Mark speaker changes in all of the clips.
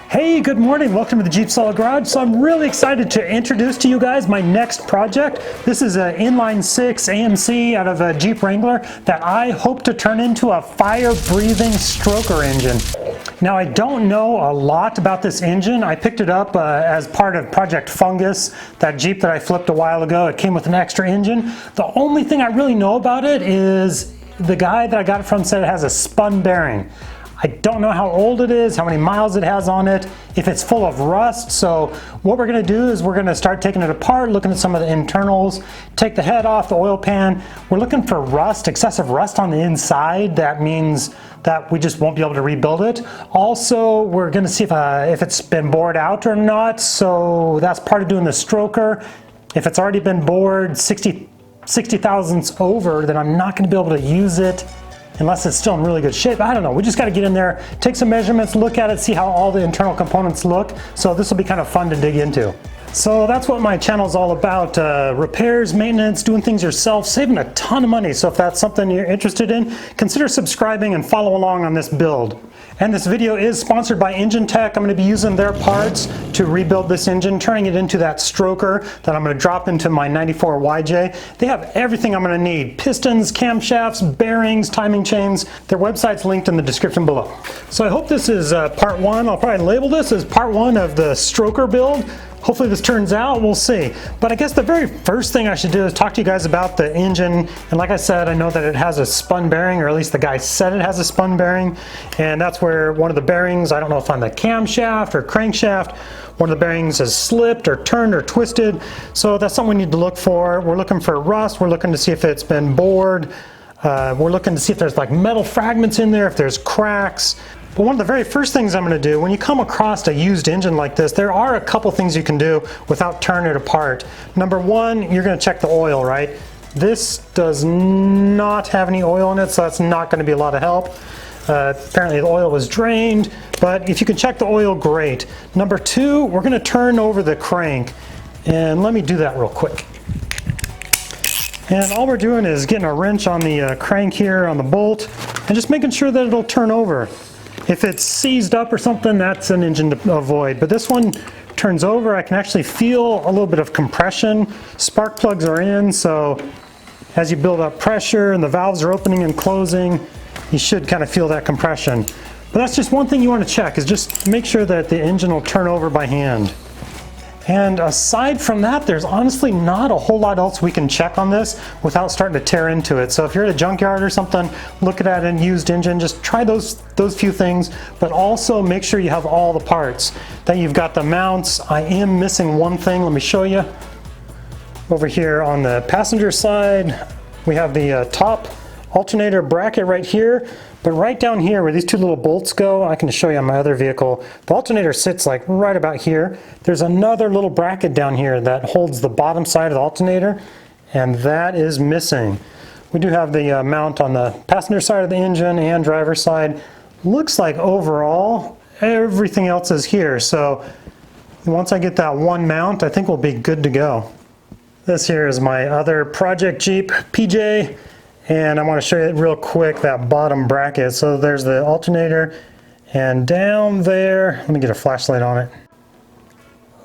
Speaker 1: Hey, good morning. Welcome to the Jeep Solid Garage. So I'm really excited to introduce to you guys my next project. This is an inline 6 AMC out of a Jeep Wrangler that I hope to turn into a fire-breathing stroker engine. Now, I don't know a lot about this engine. I picked it up as part of Project Fungus, that Jeep that I flipped a while ago. It came with an extra engine. The only thing I really know about it is the guy that I got it from said it has a spun bearing. I don't know how old it is, how many miles it has on it, if it's full of rust. So what we're gonna do is we're gonna start taking it apart, looking at some of the internals, take the head off, the oil pan. We're looking for rust, excessive rust on the inside. That means that we just won't be able to rebuild it. Also, we're gonna see if it's been bored out or not. So that's part of doing the stroker. If it's already been bored 60 thousandths over, then I'm not gonna be able to use it unless it's still in really good shape. I don't know, we just gotta get in there, take some measurements, look at it, see how all the internal components look. So this will be kind of fun to dig into. So that's what my channel is all about, repairs, maintenance, doing things yourself, saving a ton of money. So if that's something you're interested in, consider subscribing and follow along on this build. And this video is sponsored by Engine Tech. I'm going to be using their parts to rebuild this engine, turning it into that stroker that I'm going to drop into my 94 YJ. They have everything I'm going to need: pistons, camshafts, bearings, timing chains. Their website's linked in the description below. So I hope this is part one. I'll probably label this as part one of the stroker build. Hopefully this turns out, we'll see. But I guess the very first thing I should do is talk to you guys about the engine. And like I said, I know that it has a spun bearing, or at least the guy said it has a spun bearing. And that's where one of the bearings, I don't know if on the camshaft or crankshaft, one of the bearings has slipped or turned or twisted. So that's something we need to look for. We're looking for rust. We're looking to see if it's been bored. We're looking to see if there's like metal fragments in there, if there's cracks. But one of the very first things I'm going to do when you come across a used engine like this, there are a couple things you can do without tearing it apart. Number one, you're going to check the oil, right? This does not have any oil in it, so that's not going to be a lot of help. Apparently the oil was drained, but if you can check the oil, great. Number two, we're going to turn over the crank, and let me do that real quick. And all we're doing is getting a wrench on the crank here on the bolt and just making sure that it'll turn over. If it's seized up or something, that's an engine to avoid. But this one turns over. I can actually feel a little bit of compression. Spark plugs are in, so as you build up pressure and the valves are opening and closing, you should kind of feel that compression. But that's just one thing you want to check, is just make sure that the engine will turn over by hand. And aside from that, there's honestly not a whole lot else we can check on this without starting to tear into it. So if you're at a junkyard or something, looking at an used engine, just try those few things, but also make sure you have all the parts. That you've got the mounts. I am missing one thing, let me show you. Over here on the passenger side, we have the top alternator bracket right here. But right down here where these two little bolts go, I can show you on my other vehicle, the alternator sits like right about here. There's another little bracket down here that holds the bottom side of the alternator, and that is missing. We do have the mount on the passenger side of the engine and driver side. Looks like overall everything else is here. So once I get that one mount, I think we'll be good to go. This here is my other Project Jeep PJ. And I want to show you real quick that bottom bracket. So there's the alternator, and down there, let me get a flashlight on it.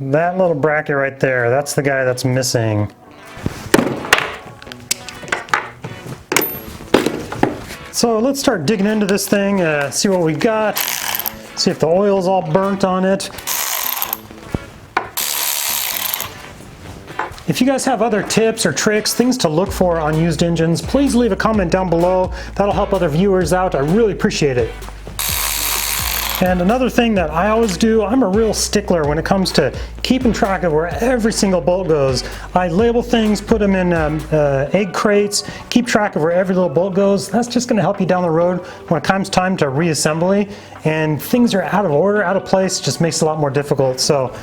Speaker 1: That little bracket right there, that's the guy that's missing. So let's start digging into this thing, see what we got, see if the oil's all burnt on it. If you guys have other tips or tricks, things to look for on used engines, please leave a comment down below. That'll help other viewers out. I really appreciate it. And another thing that I always do, I'm a real stickler when it comes to keeping track of where every single bolt goes. I label things, put them in egg crates, keep track of where every little bolt goes. That's just going to help you down the road when it comes time to reassembly. And things are out of order, out of place, just makes it a lot more difficult. So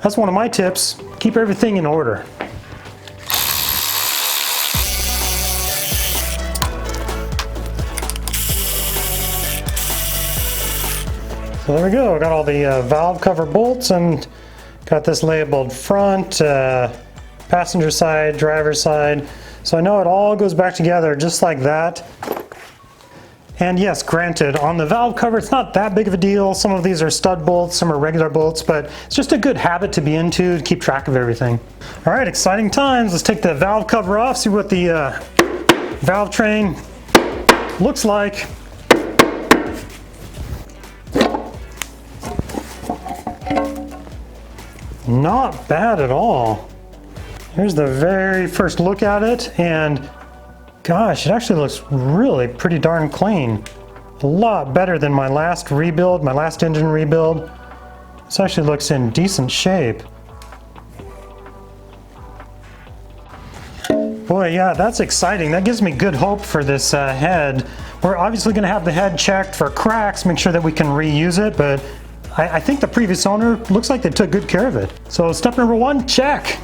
Speaker 1: that's one of my tips. Keep everything in order. So there we go, got all the valve cover bolts and got this labeled front, passenger side, driver side. So I know it all goes back together just like that. And yes, granted, on the valve cover, it's not that big of a deal. Some of these are stud bolts, some are regular bolts, but it's just a good habit to be into to keep track of everything. All right, exciting times. Let's take the valve cover off, see what the valve train looks like. Not bad at all. Here's the very first look at it, and gosh, it actually looks really pretty darn clean. A lot better than my last rebuild, my last engine rebuild. This actually looks in decent shape. Boy, yeah, that's exciting. That gives me good hope for this head. We're obviously going to have the head checked for cracks, make sure that we can reuse it, but I think the previous owner looks like they took good care of it. So step number one, check.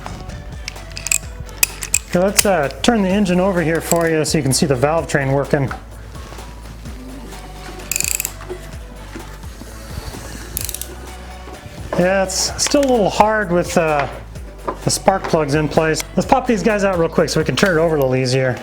Speaker 1: Okay, let's turn the engine over here for you so you can see the valve train working. Yeah, it's still a little hard with the spark plugs in place. Let's pop these guys out real quick so we can turn it over a little easier.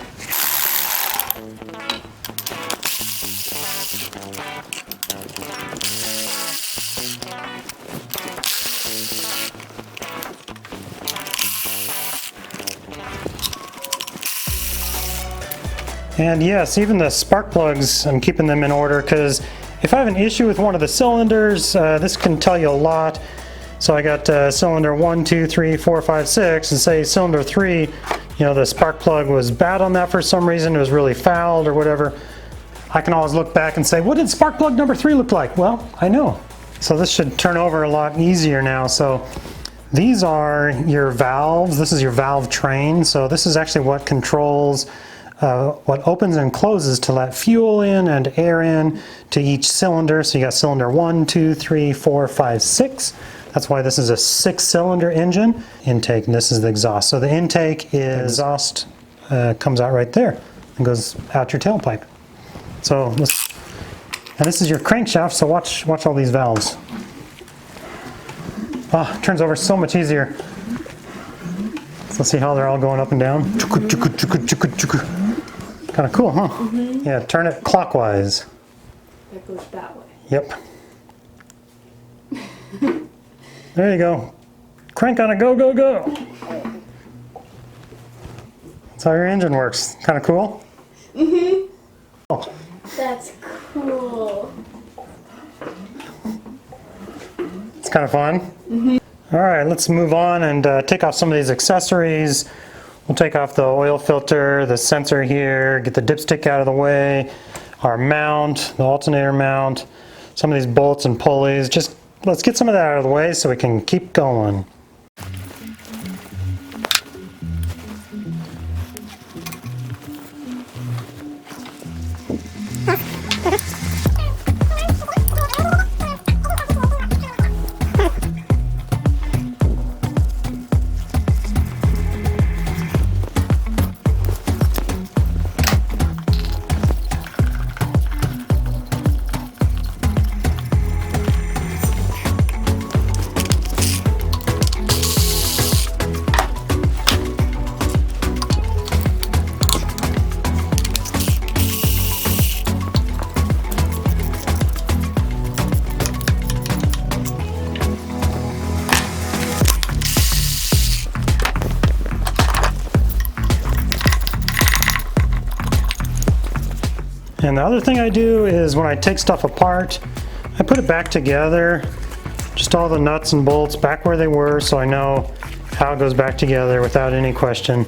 Speaker 1: And yes, even the spark plugs, I'm keeping them in order because if I have an issue with one of the cylinders, this can tell you a lot. So I got cylinder 1, 2, 3, 4, 5, 6, and say cylinder 3, you know, the spark plug was bad on that for some reason, it was really fouled or whatever. I can always look back and say, what did spark plug number 3 look like? Well, I know. So this should turn over a lot easier now. So these are your valves. This is your valve train. So this is actually what controls what opens and closes to let fuel in and air in to each cylinder. So you got cylinder 1, 2, 3, 4, 5, 6. That's why this is a 6-cylinder engine. Intake, and this is the exhaust. So the intake is exhaust comes out right there and goes out your tailpipe. So and this is your crankshaft. So watch all these valves. Ah, it turns over so much easier. So let's see how they're all going up and down. Kind of cool, huh? Mm-hmm. Yeah, turn it clockwise.
Speaker 2: That goes that way.
Speaker 1: Yep. There you go. Crank on it, go, go, go. That's how your engine works. Kind of cool?
Speaker 2: Mm-hmm.
Speaker 1: Oh.
Speaker 2: That's cool.
Speaker 1: It's kind of fun. Mm-hmm. All right, let's move on and take off some of these accessories. We'll take off the oil filter, the sensor here, get the dipstick out of the way, our mount, the alternator mount, some of these bolts and pulleys. Just let's get some of that out of the way so we can keep going. And the other thing I do is when I take stuff apart, I put it back together, just all the nuts and bolts back where they were so I know how it goes back together without any question.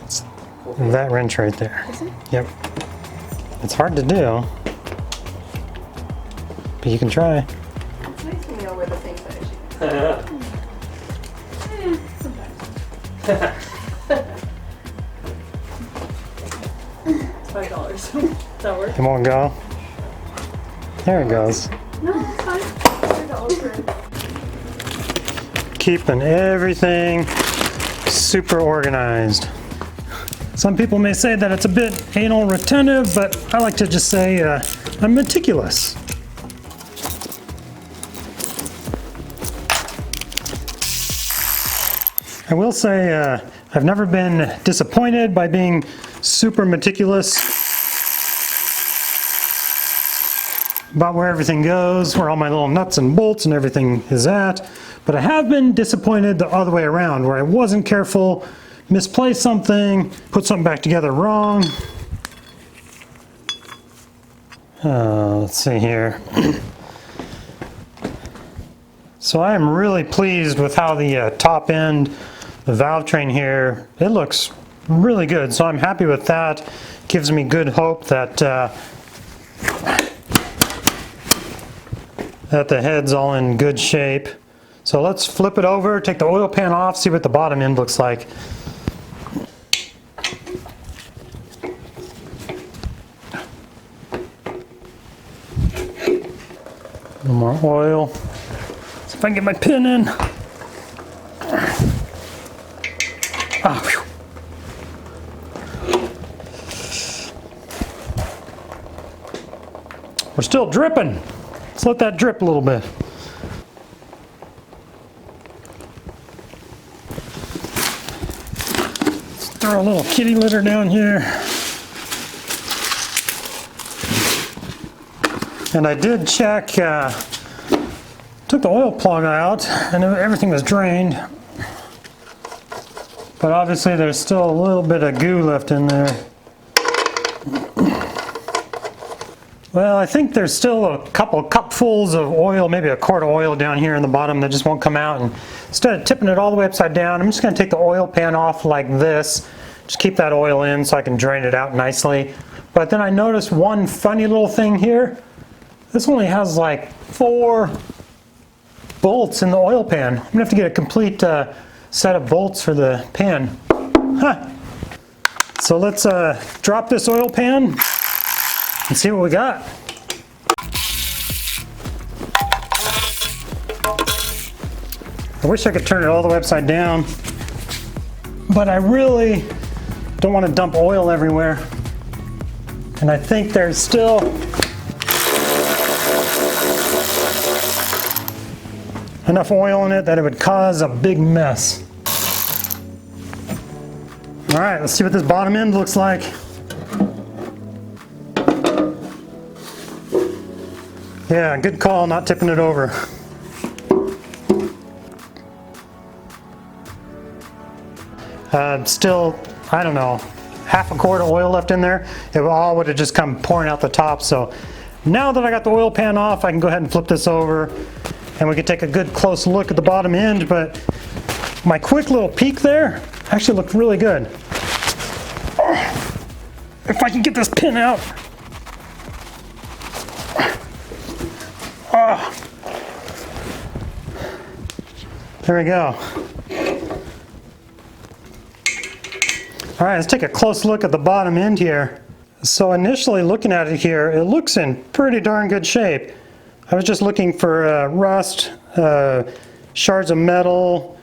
Speaker 1: It's that wrench right there. Yep. It's hard to do, but you can try.
Speaker 2: It's nice to know where the things are. Sometimes. $5. That work?
Speaker 1: It won't go. There it goes.
Speaker 2: No, it's fine. $5.
Speaker 1: Keeping everything super organized. Some people may say that it's a bit anal retentive, but I like to just say I'm meticulous. I will say I've never been disappointed by being super meticulous about where everything goes, where all my little nuts and bolts and everything is at. But I have been disappointed the other way around, where I wasn't careful, misplaced something, put something back together wrong. Let's see here. So I am really pleased with how the top end, the valve train here, it looks really good. So I'm happy with that. Gives me good hope that that the head's all in good shape. So let's flip it over, take the oil pan off, see what the bottom end looks like. A little more oil. See if I can get my pin in. Ah, phew. We're still dripping. Let's let that drip a little bit. Let's throw a little kitty litter down here. And I did check, took the oil plug out and everything was drained. But obviously there's still a little bit of goo left in there. Well, I think there's still a couple cupfuls of oil, maybe a quart of oil down here in the bottom that just won't come out. And instead of tipping it all the way upside down, I'm just going to take the oil pan off like this. Just keep that oil in so I can drain it out nicely. But then I noticed one funny little thing here. This only has like 4 bolts in the oil pan. I'm going to have to get a complete set of bolts for the pan. Huh. So let's drop this oil pan and see what we got. I wish I could turn it all the way upside down, but I really don't want to dump oil everywhere. And I think there's still enough oil in it that it would cause a big mess. All right, let's see what this bottom end looks like. Yeah, good call not tipping it over. Still, I don't know, half a quart of oil left in there. It all would have just come pouring out the top. So now that I got the oil pan off, I can go ahead and flip this over and we can take a good close look at the bottom end. But my quick little peek there actually looked really good. If I can get this pin out. There we go. All right, let's take a close look at the bottom end here. So initially looking at it here, it looks in pretty darn good shape. I was just looking for rust, shards of metal.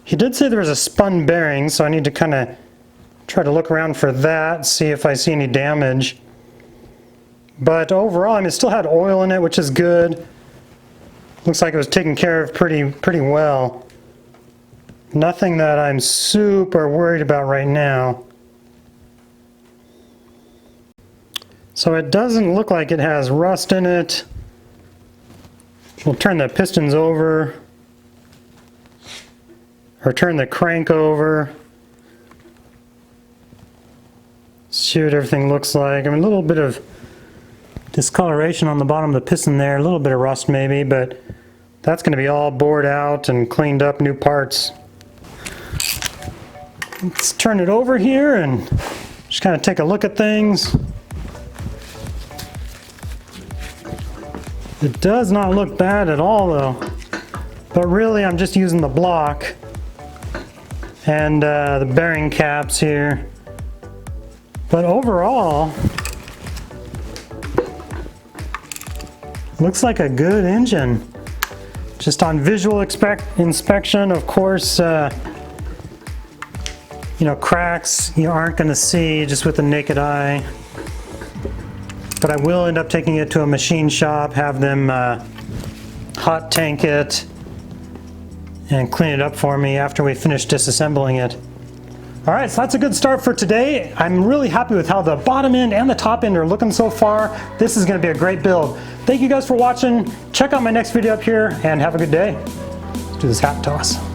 Speaker 1: He did say there was a spun bearing, so I need to kind of try to look around for that, see if I see any damage. But overall, I mean, it still had oil in it, which is good. Looks like it was taken care of pretty well. Nothing that I'm super worried about right now. So it doesn't look like it has rust in it. We'll turn the pistons over, or turn the crank over. See what everything looks like. I mean, a little bit of discoloration on the bottom of the piston there, a little bit of rust maybe, but that's going to be all bored out and cleaned up, new parts. Let's turn it over here and just kind of take a look at things. It does not look bad at all though, but really I'm just using the block and the bearing caps here. But overall, looks like a good engine. Just on visual inspection, of course, you know, cracks you aren't going to see just with the naked eye. But I will end up taking it to a machine shop, have them hot tank it and clean it up for me after we finish disassembling it. All right, so that's a good start for today. I'm really happy with how the bottom end and the top end are looking so far. This is gonna be a great build. Thank you guys for watching. Check out my next video up here and have a good day. Let's do this hat toss.